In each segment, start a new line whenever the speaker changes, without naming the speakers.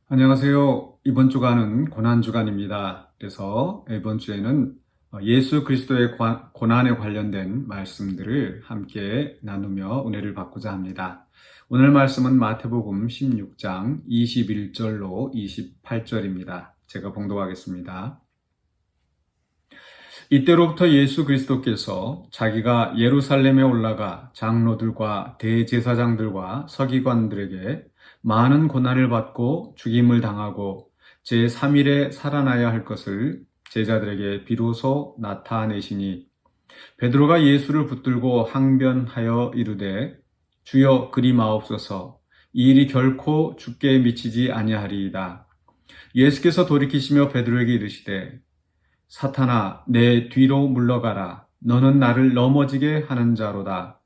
안녕하세요. 이번 주간은 고난주간입니다. 그래서 이번 주에는 예수 그리스도의 고난에 관련된 말씀들을 함께 나누며 은혜를 받고자 합니다. 오늘 말씀은 마태복음 16장 21절로 28절입니다. 제가 봉독하겠습니다. 이때로부터 예수 그리스도께서 자기가 예루살렘에 올라가 장로들과 대제사장들과 서기관들에게 많은 고난을 받고 죽임을 당하고 제3일에 살아나야 할 것을 제자들에게 비로소 나타내시니 베드로가 예수를 붙들고 항변하여 이르되 주여 그리 마옵소서 이 일이 결코 주께 미치지 아니하리이다. 예수께서 돌이키시며 베드로에게 이르시되 사탄아 내 뒤로 물러가라. 너는 나를 넘어지게 하는 자로다.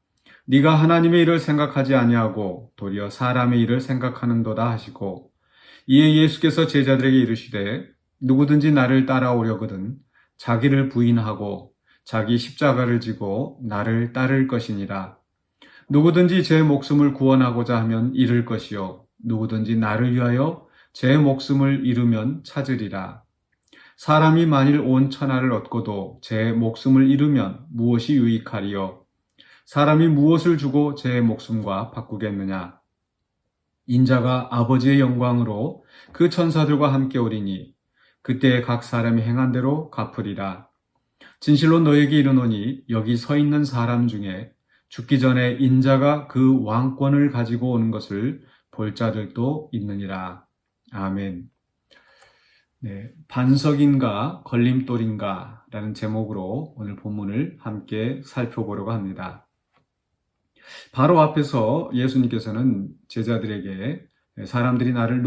네가 하나님의 일을 생각하지 아니하고 도리어 사람의 일을 생각하는도다 하시고 이에 예수께서 제자들에게 이르시되 누구든지 나를 따라오려거든 자기를 부인하고 자기 십자가를 지고 나를 따를 것이니라. 누구든지 제 목숨을 구원하고자 하면 잃을 것이요 누구든지 나를 위하여 제 목숨을 잃으면 찾으리라. 사람이 만일 온 천하를 얻고도 제 목숨을 잃으면 무엇이 유익하리요? 사람이 무엇을 주고 제 목숨과 바꾸겠느냐? 인자가 아버지의 영광으로 그 천사들과 함께 오리니 그때 각 사람이 행한 대로 갚으리라. 진실로 너에게 이르노니 여기 서 있는 사람 중에 죽기 전에 인자가 그 왕권을 가지고 오는 것을 볼 자들도 있느니라. 아멘. 네, 반석인가 걸림돌인가 라는 제목으로 오늘 본문을 함께 살펴보려고 합니다. 바로 앞에서 예수님께서는 제자들에게 사람들이 나를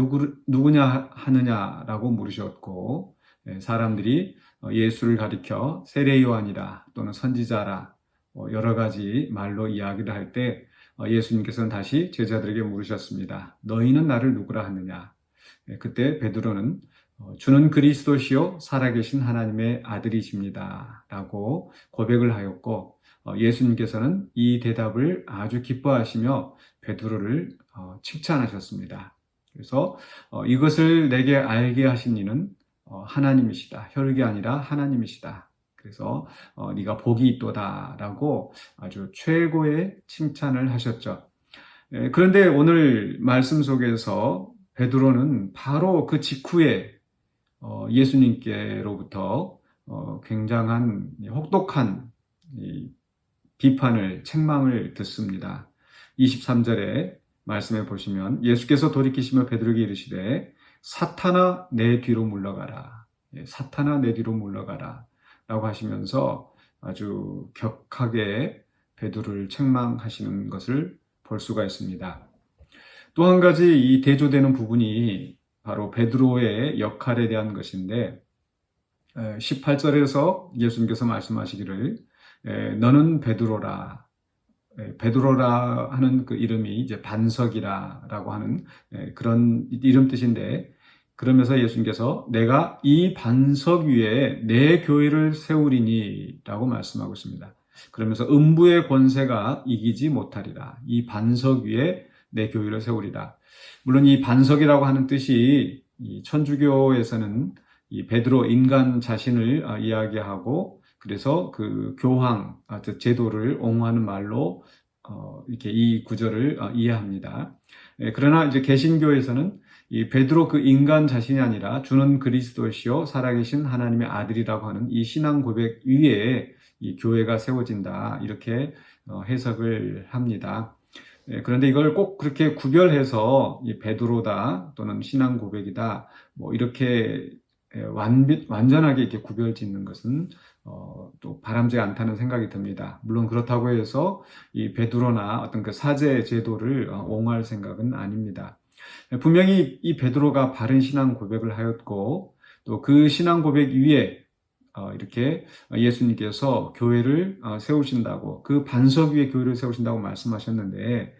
누구냐 하느냐라고 물으셨고 사람들이 예수를 가리켜 세례 요한이라 또는 선지자라 여러 가지 말로 이야기를 할 때 예수님께서는 다시 제자들에게 물으셨습니다. 너희는 나를 누구라 하느냐? 그때 베드로는 주는 그리스도시요 살아계신 하나님의 아들이십니다 라고 고백을 하였고 예수님께서는 이 대답을 아주 기뻐하시며 베드로를 칭찬하셨습니다. 그래서 이것을 내게 알게 하신 이는 하나님이시다. 혈육이 아니라 하나님이시다. 그래서 네가 복이 있도다 라고 아주 최고의 칭찬을 하셨죠. 그런데 오늘 말씀 속에서 베드로는 바로 그 직후에 예수님께로부터 굉장한 혹독한 비판을, 책망을 듣습니다. 23절에 말씀해 보시면 예수께서 돌이키시며 베드로에게 이르시되 사탄아 내 뒤로 물러가라. 사탄아 내 뒤로 물러가라 라고 하시면서 아주 격하게 베드로를 책망하시는 것을 볼 수가 있습니다. 또 한 가지 이 대조되는 부분이 바로 베드로의 역할에 대한 것인데 18절에서 예수님께서 말씀하시기를 너는 베드로라. 베드로라 하는 그 이름이 이제 반석이라라고 하는 그런 이름 뜻인데 그러면서 예수님께서 내가 이 반석 위에 내 교회를 세우리니 라고 말씀하고 있습니다. 그러면서 음부의 권세가 이기지 못하리라. 이 반석 위에 내 교회를 세우리라. 물론 이 반석이라고 하는 뜻이 이 천주교에서는 이 베드로 인간 자신을 이야기하고 그래서 그 교황 제도를 옹호하는 말로 이렇게 이 구절을 이해합니다. 그러나 이제 개신교에서는 이 베드로 그 인간 자신이 아니라 주는 그리스도시요 살아계신 하나님의 아들이라고 하는 이 신앙 고백 위에 이 교회가 세워진다 이렇게 해석을 합니다. 그런데 이걸 꼭 그렇게 구별해서 이 베드로다 또는 신앙 고백이다 뭐 이렇게 완전하게 이렇게 구별 짓는 것은 또 바람직하지 않다는 생각이 듭니다. 물론 그렇다고 해서 이 베드로나 어떤 그 사제 제도를 옹호할 생각은 아닙니다. 분명히 이 베드로가 바른 신앙 고백을 하였고 또 그 신앙 고백 위에 이렇게 예수님께서 교회를 세우신다고 그 반석 위에 교회를 세우신다고 말씀하셨는데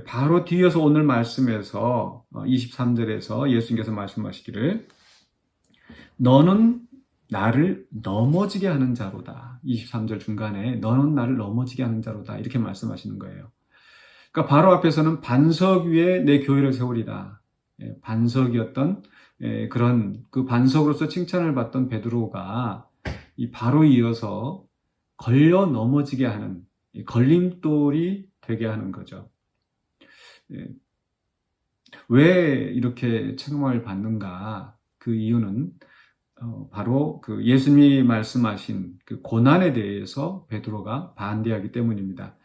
바로 뒤에서 오늘 말씀에서 23절에서 예수님께서 말씀하시기를 너는 나를 넘어지게 하는 자로다. 23절 중간에 너는 나를 넘어지게 하는 자로다 이렇게 말씀하시는 거예요. 그러니까 바로 앞에서는 반석 위에 내 교회를 세우리라. 반석이었던 그런 그 반석으로서 칭찬을 받던 베드로가 바로 이어서 걸려 넘어지게 하는 걸림돌이 되게 하는 거죠. 왜 이렇게 책망을 받는가? 그 이유는 바로 그 예수님이 말씀하신 그 고난에 대해서 베드로가 반대하기 때문입니다.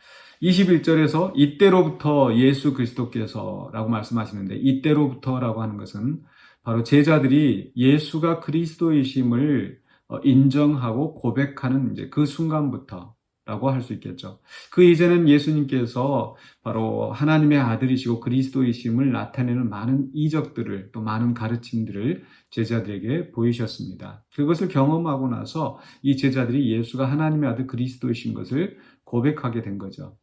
21절에서 이때로부터 예수 그리스도께서 라고 말씀하시는데, 이때로부터라고 하는 것은 바로 제자들이 예수가 그리스도이심을 인정하고 고백하는 이제 그 순간부터 라고 할 수 있겠죠. 그 이전엔 예수님께서 바로 하나님의 아들이시고 그리스도이심을 나타내는 많은 이적들을, 또 많은 가르침들을 제자들에게 보이셨습니다. 그것을 경험하고 나서 이 제자들이 예수가 하나님의 아들 그리스도이신 것을 고백하게 된 거죠.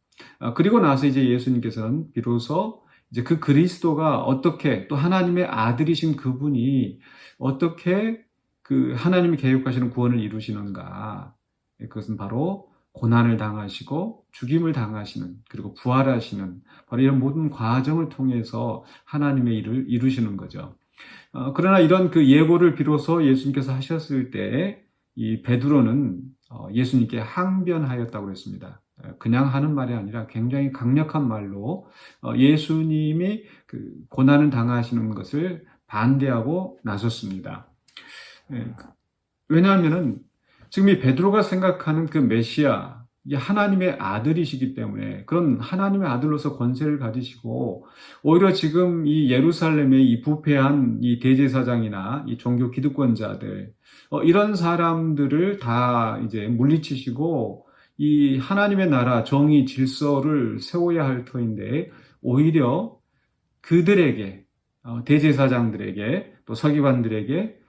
그리고 나서 이제 예수님께서는 비로소 이제 그 그리스도가 어떻게, 또 하나님의 아들이신 그분이 어떻게 그 하나님이 계획하시는 구원을 이루시는가, 그것은 바로 고난을 당하시고 죽임을 당하시는, 그리고 부활하시는 바로 이런 모든 과정을 통해서 하나님의 일을 이루시는 거죠. 그러나 이런 그 예고를 비로소 예수님께서 하셨을 때 이 베드로는 예수님께 항변하였다고 했습니다. 그냥 하는 말이 아니라 굉장히 강력한 말로 예수님이 그 고난을 당하시는 것을 반대하고 나섰습니다. 왜냐하면은 지금 이 베드로가 생각하는 그 메시아, 이게 하나님의 아들이시기 때문에, 그런 하나님의 아들로서 권세를 가지시고 오히려 지금 이 예루살렘의 이 부패한 이 대제사장이나 이 종교 기득권자들, 이런 사람들을 다 이제 물리치시고 이 하나님의 나라 정의 질서를 세워야 할 터인데, 오히려 그들에게, 대제사장들에게, 또 서기관들에게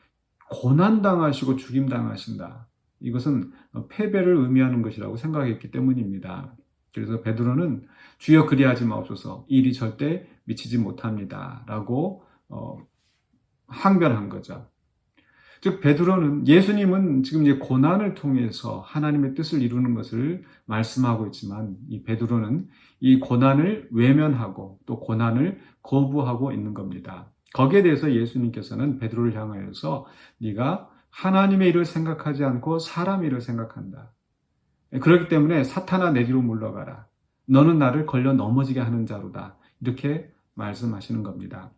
고난당하시고 죽임당하신다. 이것은 패배를 의미하는 것이라고 생각했기 때문입니다. 그래서 베드로는 주여 그리하지 마옵소서, 이 일이 절대 미치지 못합니다 라고 항변한 거죠. 즉 베드로는, 예수님은 지금 이제 고난을 통해서 하나님의 뜻을 이루는 것을 말씀하고 있지만, 이 베드로는 이 고난을 외면하고 또 고난을 거부하고 있는 겁니다. 거기에 대해서 예수님께서는 베드로를 향하여서 네가 하나님의 일을 생각하지 않고 사람 일을 생각한다. 그렇기 때문에 사탄아 내 뒤로 물러가라. 너는 나를 걸려 넘어지게 하는 자로다. 이렇게 말씀하시는 겁니다.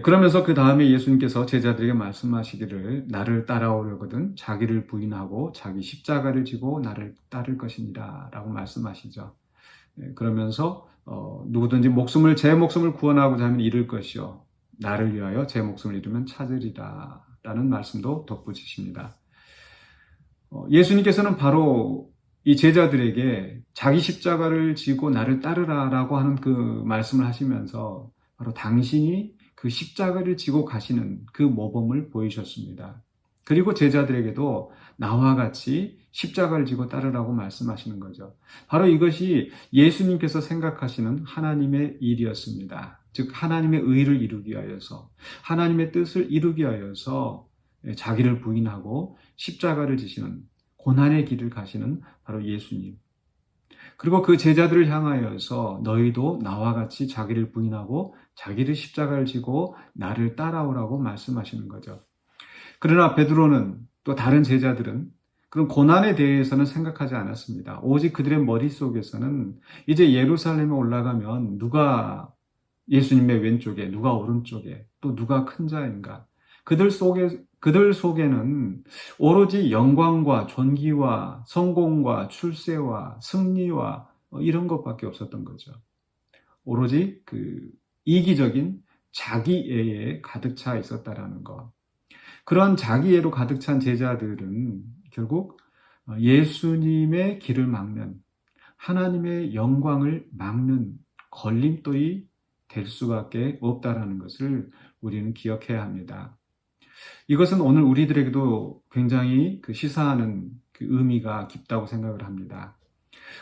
그러면서 그 다음에 예수님께서 제자들에게 말씀하시기를, 나를 따라오려거든 자기를 부인하고 자기 십자가를 지고 나를 따를 것이니라 라고 말씀하시죠. 그러면서 누구든지 제 목숨을 구원하고자 하면 잃을 것이요, 나를 위하여 제 목숨을 잃으면 찾으리라 라는 말씀도 덧붙이십니다. 예수님께서는 바로 이 제자들에게 자기 십자가를 지고 나를 따르라 라고 하는 그 말씀을 하시면서 바로 당신이 그 십자가를 지고 가시는 그 모범을 보이셨습니다. 그리고 제자들에게도 나와 같이 십자가를 지고 따르라고 말씀하시는 거죠. 바로 이것이 예수님께서 생각하시는 하나님의 일이었습니다. 즉 하나님의 의를 이루기 위하여서, 하나님의 뜻을 이루기 위하여서 자기를 부인하고 십자가를 지시는, 고난의 길을 가시는 바로 예수님. 그리고 그 제자들을 향하여서 너희도 나와 같이 자기를 부인하고 자기를 십자가를 지고 나를 따라오라고 말씀하시는 거죠. 그러나 베드로는, 또 다른 제자들은 그런 고난에 대해서는 생각하지 않았습니다. 오직 그들의 머릿속에서는 이제 예루살렘에 올라가면 누가 예수님의 왼쪽에, 누가 오른쪽에, 또 누가 큰 자인가? 그들 속에는 오로지 영광과 존귀와 성공과 출세와 승리와 이런 것밖에 없었던 거죠. 오로지 그 이기적인 자기애에 가득 차 있었다라는 것. 그런 자기애로 가득 찬 제자들은 결국 예수님의 길을 막는, 하나님의 영광을 막는 걸림돌이 될 수밖에 없다라는 것을 우리는 기억해야 합니다. 이것은 오늘 우리들에게도 굉장히 그 시사하는 그 의미가 깊다고 생각을 합니다.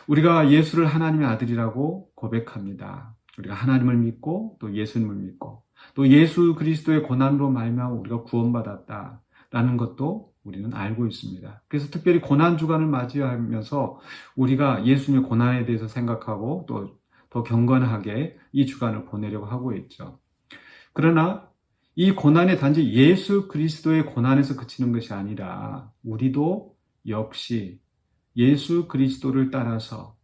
우리가 예수를 하나님의 아들이라고 고백합니다. 우리가 하나님을 믿고 또 예수님을 믿고 또 예수 그리스도의 고난으로 말미암아 우리가 구원받았다라는 것도 우리는 알고 있습니다. 그래서 특별히 고난 주간을 맞이하면서 우리가 예수님의 고난에 대해서 생각하고 또 더 경건하게 이 주간을 보내려고 하고 있죠. 그러나 이 고난이 단지 예수 그리스도의 고난에서 그치는 것이 아니라 우리도 역시 예수 그리스도를 따라서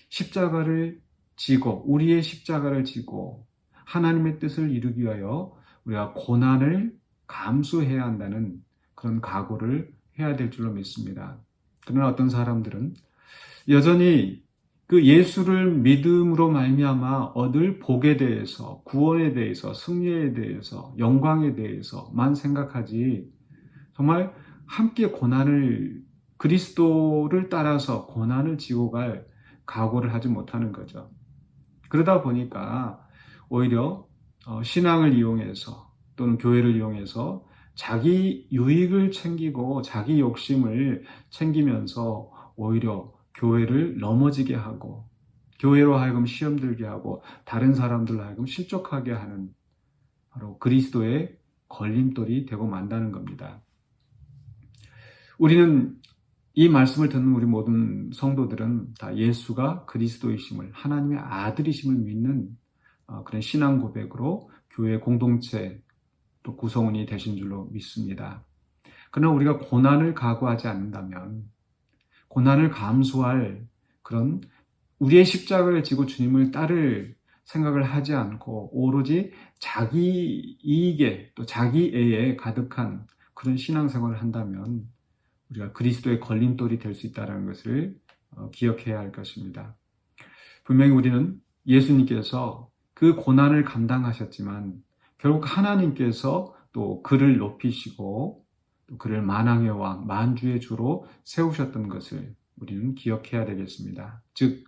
십자가를 지고 우리의 십자가를 지고 하나님의 뜻을 이루기 위하여 우리가 고난을 감수해야 한다는 그런 각오를 해야 될 줄로 믿습니다. 그러나 어떤 사람들은 여전히 그 예수를 믿음으로 말미암아 얻을 복에 대해서, 구원에 대해서, 승리에 대해서, 영광에 대해서만 생각하지 정말 함께 고난을 그리스도를 따라서 고난을 지고 갈 각오를 하지 못하는 거죠. 그러다 보니까 오히려 신앙을 이용해서 또는 교회를 이용해서 자기 유익을 챙기고 자기 욕심을 챙기면서 오히려 교회를 넘어지게 하고 교회로 하여금 시험 들게 하고 다른 사람들로 하여금 실족하게 하는 바로 그리스도의 걸림돌이 되고 만다는 겁니다. 우리는 이 말씀을 듣는 우리 모든 성도들은 다 예수가 그리스도이심을 하나님의 아들이심을 믿는 그런 신앙 고백으로 교회 공동체 또 구성원이 되신 줄로 믿습니다. 그러나 우리가 고난을 각오하지 않는다면 고난을 감수할 그런 우리의 십자가를 지고 주님을 따를 생각을 하지 않고 오로지 자기 이익에 또 자기애에 가득한 그런 신앙생활을 한다면 우리가 그리스도의 걸림돌이 될 수 있다는 것을 기억해야 할 것입니다. 분명히 우리는 예수님께서 그 고난을 감당하셨지만 결국 하나님께서 또 그를 높이시고 또 그를 만왕의 왕, 만주의 주로 세우셨던 것을 우리는 기억해야 되겠습니다. 즉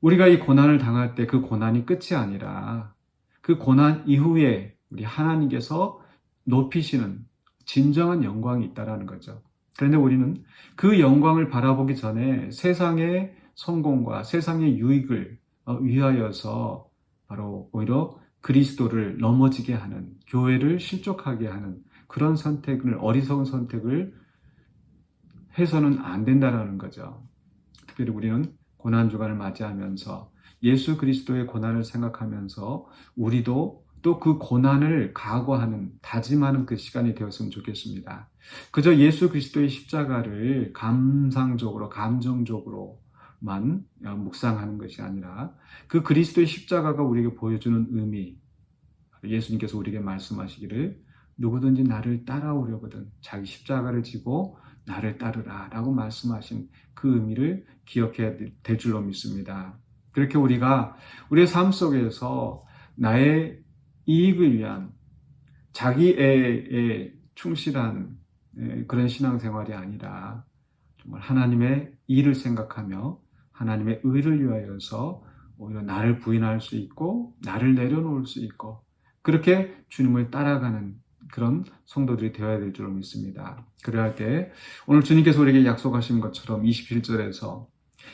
우리가 이 고난을 당할 때 그 고난이 끝이 아니라 그 고난 이후에 우리 하나님께서 높이시는 진정한 영광이 있다는 거죠. 그런데 우리는 그 영광을 바라보기 전에 세상의 성공과 세상의 유익을 위하여서 바로 오히려 그리스도를 넘어지게 하는, 교회를 실족하게 하는 그런 선택을, 어리석은 선택을 해서는 안 된다는 거죠. 특별히 우리는 고난주간을 맞이하면서 예수 그리스도의 고난을 생각하면서 우리도 또 그 고난을 각오하는, 다짐하는 그 시간이 되었으면 좋겠습니다. 그저 예수 그리스도의 십자가를 감상적으로, 감정적으로만 묵상하는 것이 아니라 그 그리스도의 십자가가 우리에게 보여주는 의미, 예수님께서 우리에게 말씀하시기를 누구든지 나를 따라오려거든 자기 십자가를 지고 나를 따르라 라고 말씀하신 그 의미를 기억해야 될 줄로 믿습니다. 그렇게 우리가 우리의 삶 속에서 나의 이익을 위한 자기애에 충실한 그런 신앙생활이 아니라 정말 하나님의 일을 생각하며 하나님의 의를 위하여서 오히려 나를 부인할 수 있고 나를 내려놓을 수 있고 그렇게 주님을 따라가는 그런 성도들이 되어야 될 줄로 믿습니다. 그래야 할 때 오늘 주님께서 우리에게 약속하신 것처럼 27절에서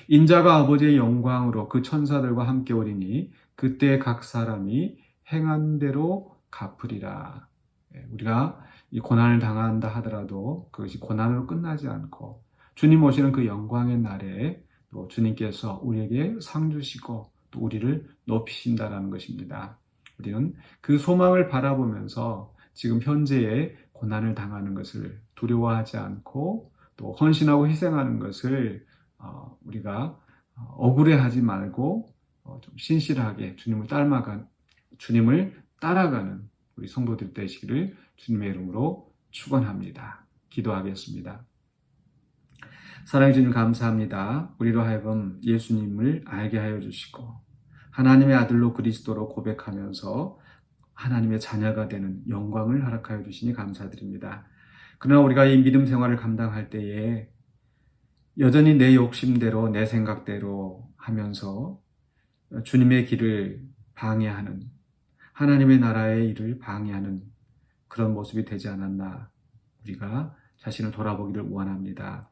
인자가 아버지의 영광으로 그 천사들과 함께 오리니 그때 각 사람이 행한 대로 갚으리라. 우리가 이 고난을 당한다 하더라도 그것이 고난으로 끝나지 않고 주님 오시는 그 영광의 날에 또 주님께서 우리에게 상 주시고 또 우리를 높이신다라는 것입니다. 우리는 그 소망을 바라보면서 지금 현재의 고난을 당하는 것을 두려워하지 않고 또 헌신하고 희생하는 것을 우리가 억울해하지 말고 좀 신실하게 주님을 따라가는 우리 성도들 되시기를 주님의 이름으로 축원합니다. 기도하겠습니다. 사랑해 주님 감사합니다. 우리로 하여금 예수님을 알게 하여 주시고 하나님의 아들로 그리스도로 고백하면서 하나님의 자녀가 되는 영광을 허락하여 주시니 감사드립니다. 그러나 우리가 이 믿음 생활을 감당할 때에 여전히 내 욕심대로 내 생각대로 하면서 주님의 길을 방해하는 하나님의 나라의 일을 방해하는 그런 모습이 되지 않았나 우리가 자신을 돌아보기를 원합니다.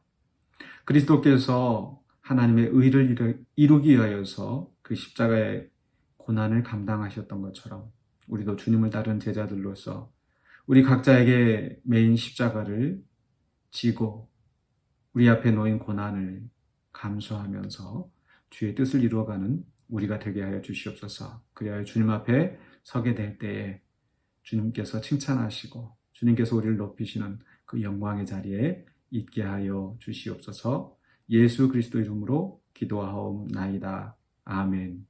그리스도께서 하나님의 의를 이루기 위하여서 그 십자가의 고난을 감당하셨던 것처럼 우리도 주님을 따르는 제자들로서 우리 각자에게 메인 십자가를 지고 우리 앞에 놓인 고난을 감수하면서 주의 뜻을 이루어가는 우리가 되게 하여 주시옵소서. 그리하여 주님 앞에 서게 될 때에 주님께서 칭찬하시고 주님께서 우리를 높이시는 그 영광의 자리에 있게 하여 주시옵소서. 예수 그리스도의 이름으로 기도하옵나이다. 아멘.